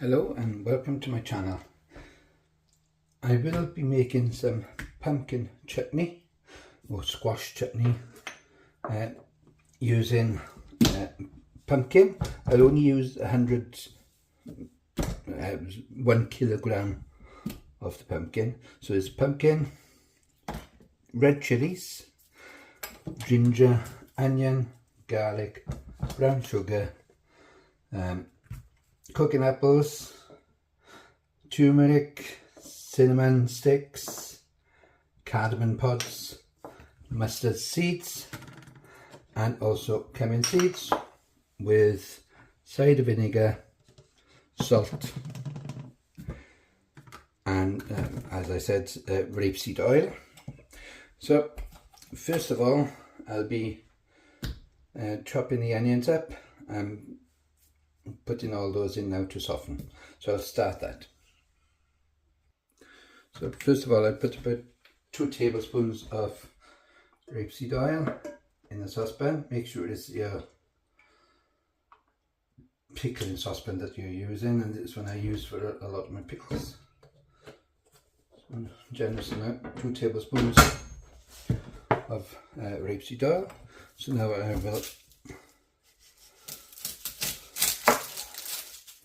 Hello and welcome to my channel. I will be making some pumpkin chutney or squash chutney using pumpkin. I'll only use 1 kilogram of the pumpkin. So it's pumpkin, red chilies, ginger, onion, garlic, brown sugar, cooking apples, turmeric, cinnamon sticks, cardamom pods, mustard seeds, and also cumin seeds with cider vinegar, salt, and as I said, rapeseed oil. So first of all, I'll be chopping the onions up and putting all those in now to soften. So I'll start that. So first of all, I put about 2 tablespoons of rapeseed oil in the saucepan. Make sure it's your pickling saucepan that you're using, and this one I use for a lot of my pickles. So generous amount, 2 tablespoons of rapeseed oil. So now I will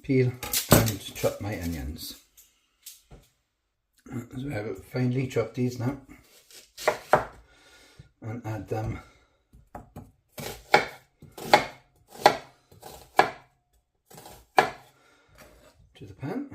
peel and chop my onions. So I will finely chop these now and add them to the pan.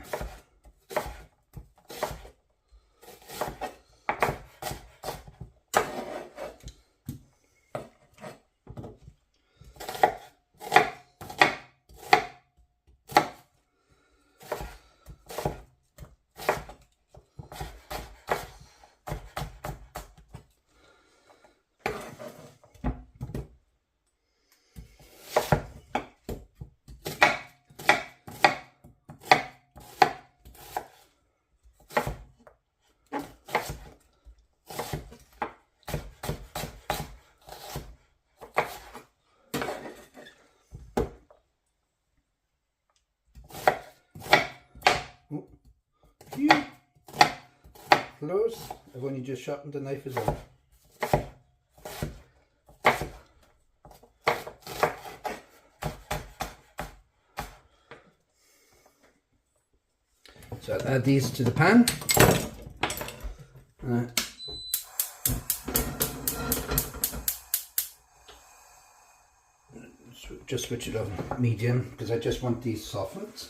Close. I've only just sharpened the knife as well. So I'll add these to the pan. Just switch it on medium because I just want these softened.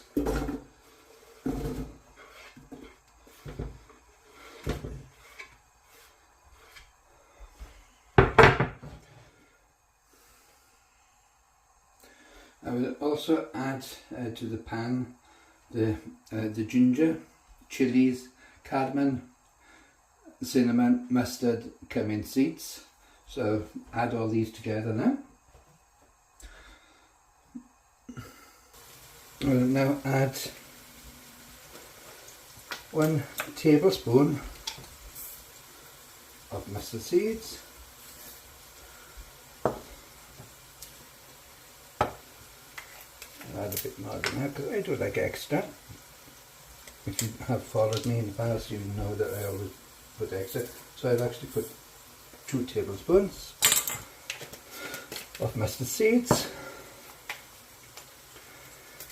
I will also add to the pan the ginger, chilies, cardamom, cinnamon, mustard, cumin seeds. So add all these together now. I will now add 1 tablespoon of mustard seeds. Add a bit more than that because I do like extra. If you have followed me in the past, you know that I always put extra. So I've actually put 2 tablespoons of mustard seeds.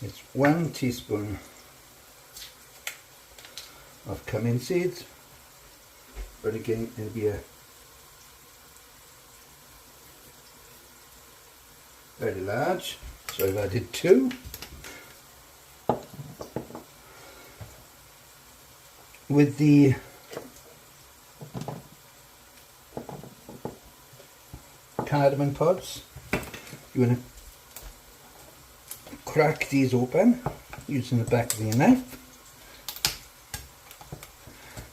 It's 1 teaspoon of cumin seeds, but again it'll be a very large. So I've added 2. With the cardamom pods, you want to crack these open using the back of your knife.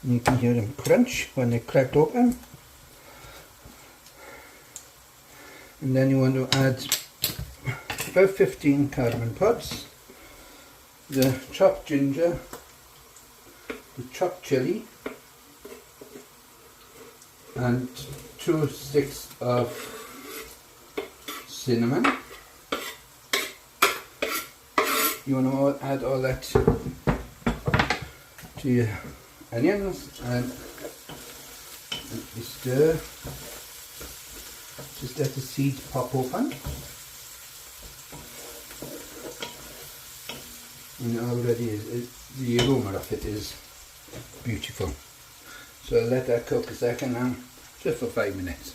And you can hear them crunch when they're cracked open. And then you want to add about 15 cardamom pods, the chopped ginger, the chopped chilli, and 2 sticks of cinnamon, you want to add all that to your onions and you stir. Just let the seeds pop open. And already the aroma of it is beautiful. So I'll let that cook a second now, just for 5 minutes.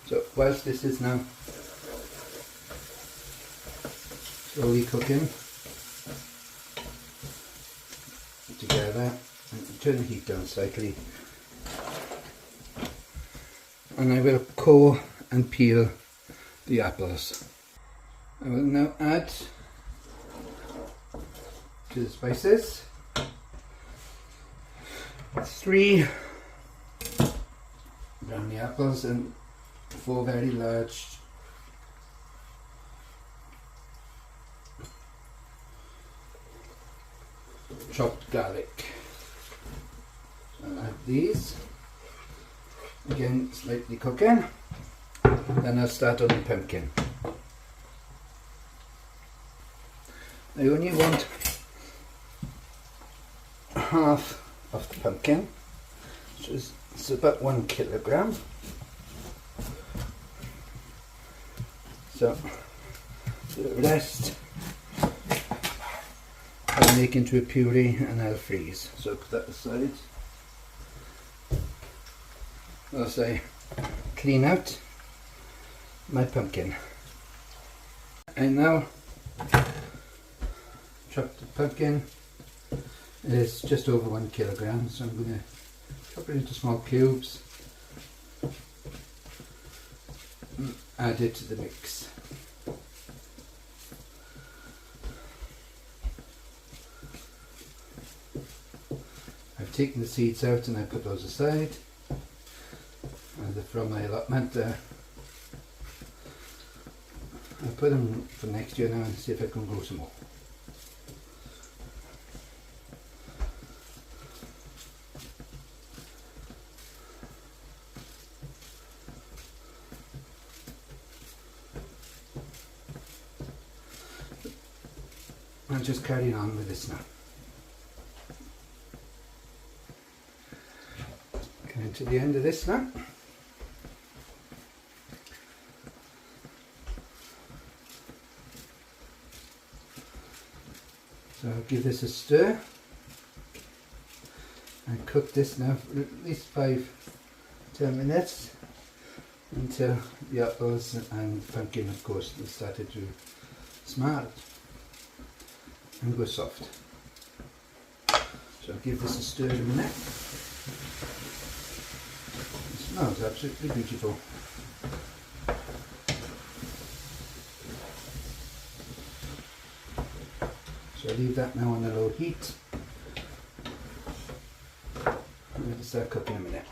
So whilst this is now slowly cooking together, and turn the heat down slightly, and I will core and peel the apples. I will now add to the spices 3 Bramley apples and 4 very large chopped garlic. I'll add these, again slightly cooking, then I'll start on the pumpkin. I only want half of the pumpkin, which is it's about 1 kilogram. So the rest I'll make into a puree and I'll freeze. So put that aside. As I clean out my pumpkin. I now chop the pumpkin. It's just over 1 kilogram, so I'm going to chop it into small cubes and add it to the mix. I've taken the seeds out and I put those aside, and they're from my allotment there. I'll put them for next year now and see if I can grow some more. I'll just carry on with this now. Coming to the end of this now. So I'll give this a stir and cook this now for at least 5-10 minutes until the apples and pumpkin, of course, have started to smart and go soft. So I'll give this a stir in a minute. It smells absolutely beautiful. So I'll leave that now on a low heat. I'm going to start cooking in a minute.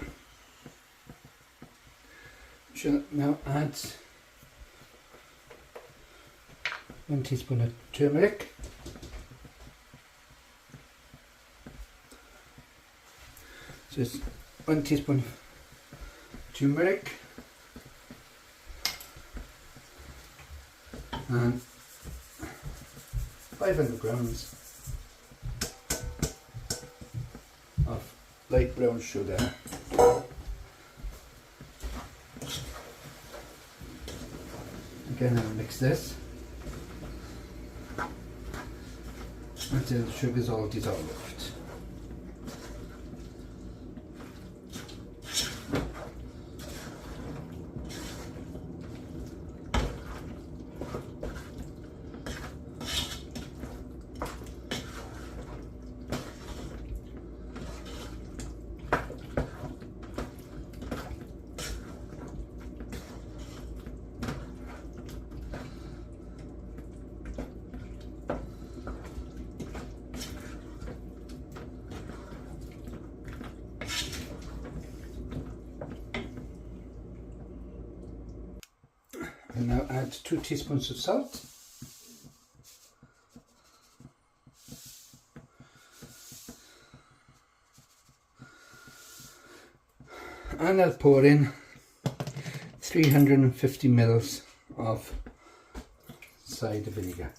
Shall now add 1 teaspoon of turmeric. So it's 1 teaspoon turmeric and 500 grams of light brown sugar. Again, I'll mix this until the sugar is all dissolved. And now add 2 teaspoons of salt. And I'll pour in 350 ml of cider vinegar.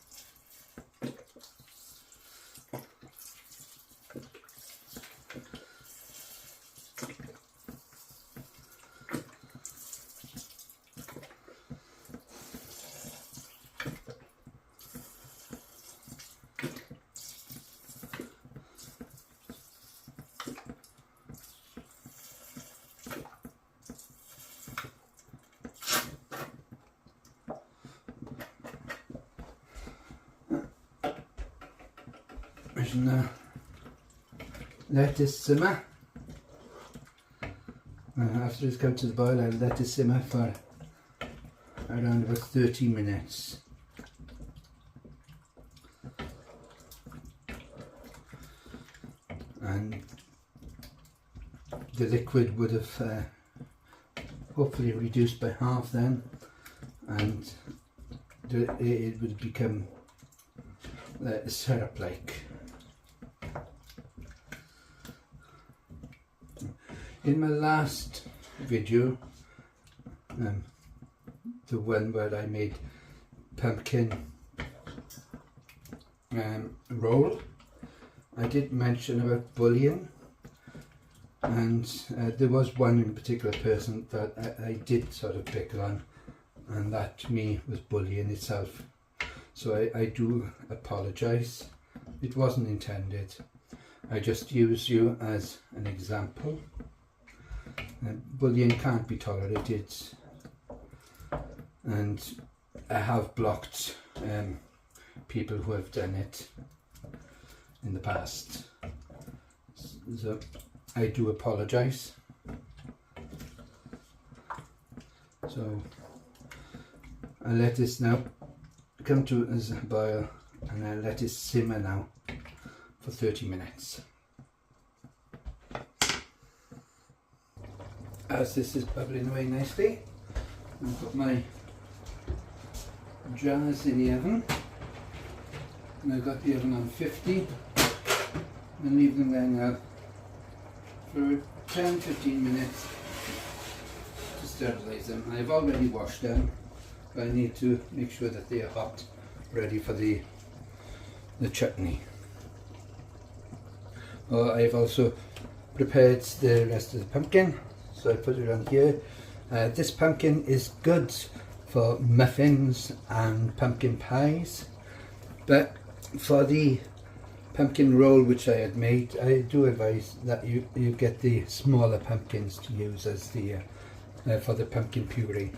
immersion now. Let this simmer. After it's come to the boil, I'll let it simmer for around about 30 minutes. And the liquid would have hopefully reduced by half then, and it would become syrup-like. In my last video, the one where I made pumpkin roll, I did mention about bouillon, and there was one in particular person that I did sort of pickle on, and that to me was bouillon itself. So I do apologise. It wasn't intended. I just use you as an example. Bouillon can't be tolerated, and I have blocked people who have done it in the past, so I do apologise. So I'll let this now come to a boil, and I'll let it simmer now for 30 minutes. As this is bubbling away nicely, I'll put my jars in the oven, and I've got the oven on 50, and leave them there now for 10-15 minutes to sterilise them. I've already washed them, but I need to make sure that they are hot, ready for the chutney. I've also prepared the rest of the pumpkin, so I put it on here. This pumpkin is good for muffins and pumpkin pies, but for the pumpkin roll which I had made, I do advise that you get the smaller pumpkins to use as the for the pumpkin puree.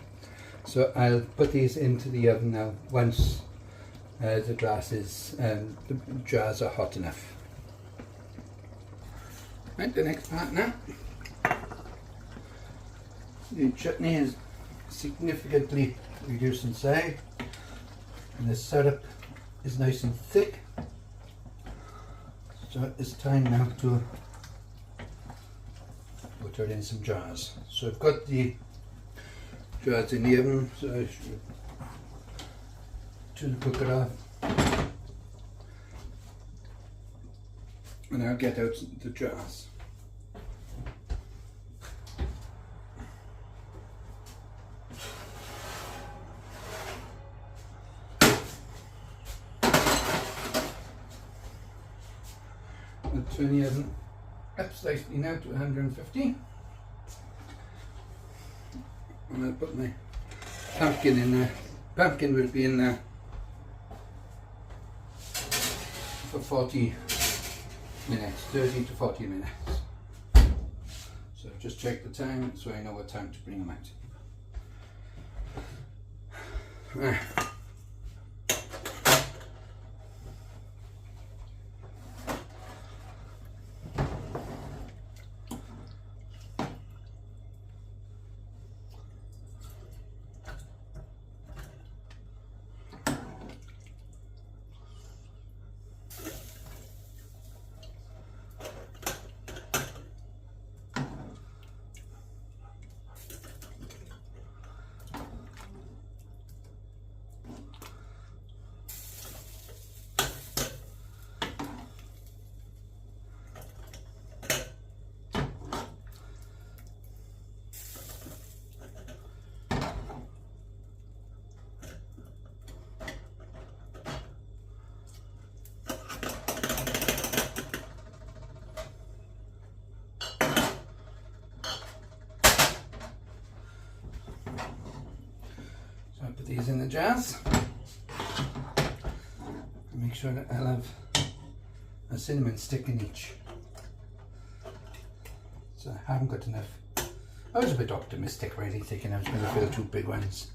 So I'll put these into the oven now once the jars are hot enough. Right, the next part now. The chutney is significantly reduced in size, and the syrup is nice and thick. So it's time now to put it in some jars. So I've got the jars in the oven, so I should turn the cooker off, and I'll get out the jars. I'll turn the oven up slightly now to 150, and I'll put my pumpkin in there. Pumpkin will be in there for 40 minutes, 30 to 40 minutes. So just check the time so I know what time to bring them out. Put these in the jars. Make sure that I'll have a cinnamon stick in each. So I haven't got enough. I was a bit optimistic really, thinking I was going to fill 2 big ones.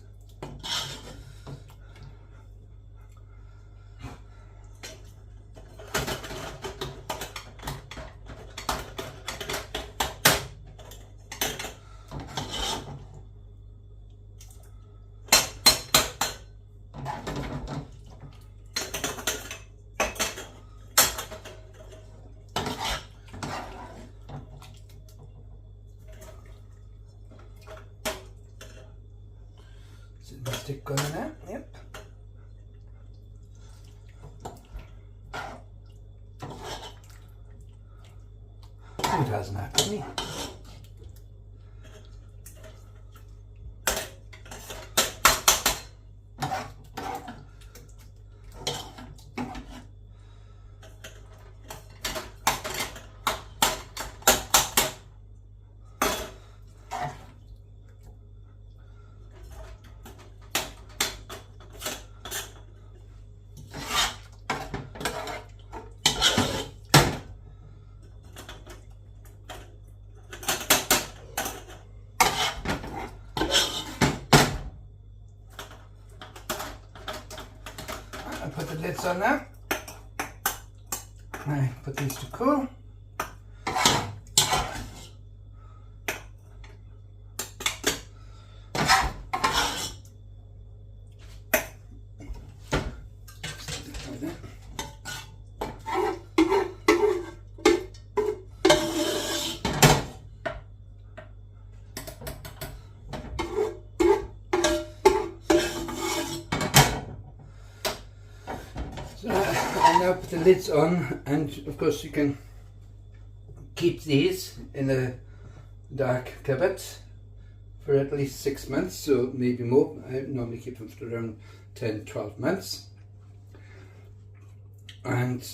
stick going now. Yep. It hasn't happened to me. I'll put the lids on now. I put these to cool. So I now put the lids on, and of course you can keep these in a dark cupboard for at least 6 months, so maybe more. I normally keep them for around 10-12 months. And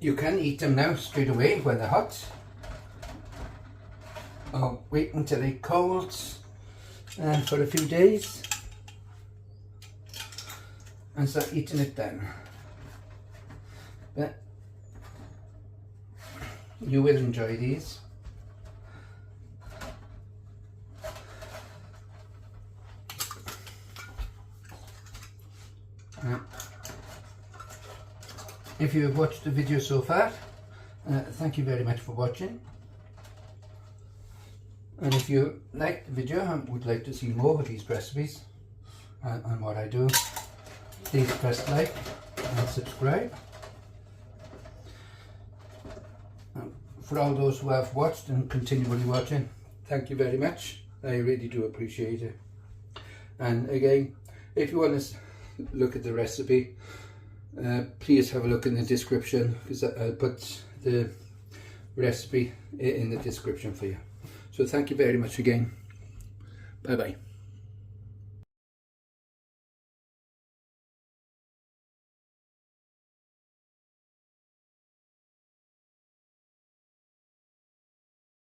you can eat them now straight away when they're hot, or wait until they're cold for a few days and start eating it then. But you will enjoy these. If you have watched the video so far, thank you very much for watching. And if you liked the video and would like to see more of these recipes and what I do, please press like and subscribe. For all those who have watched and continually watching, thank you very much. I really do appreciate it. And again, if you want to look at the recipe, please have a look in the description, because I'll put the recipe in the description for you. So thank you very much again. Bye bye.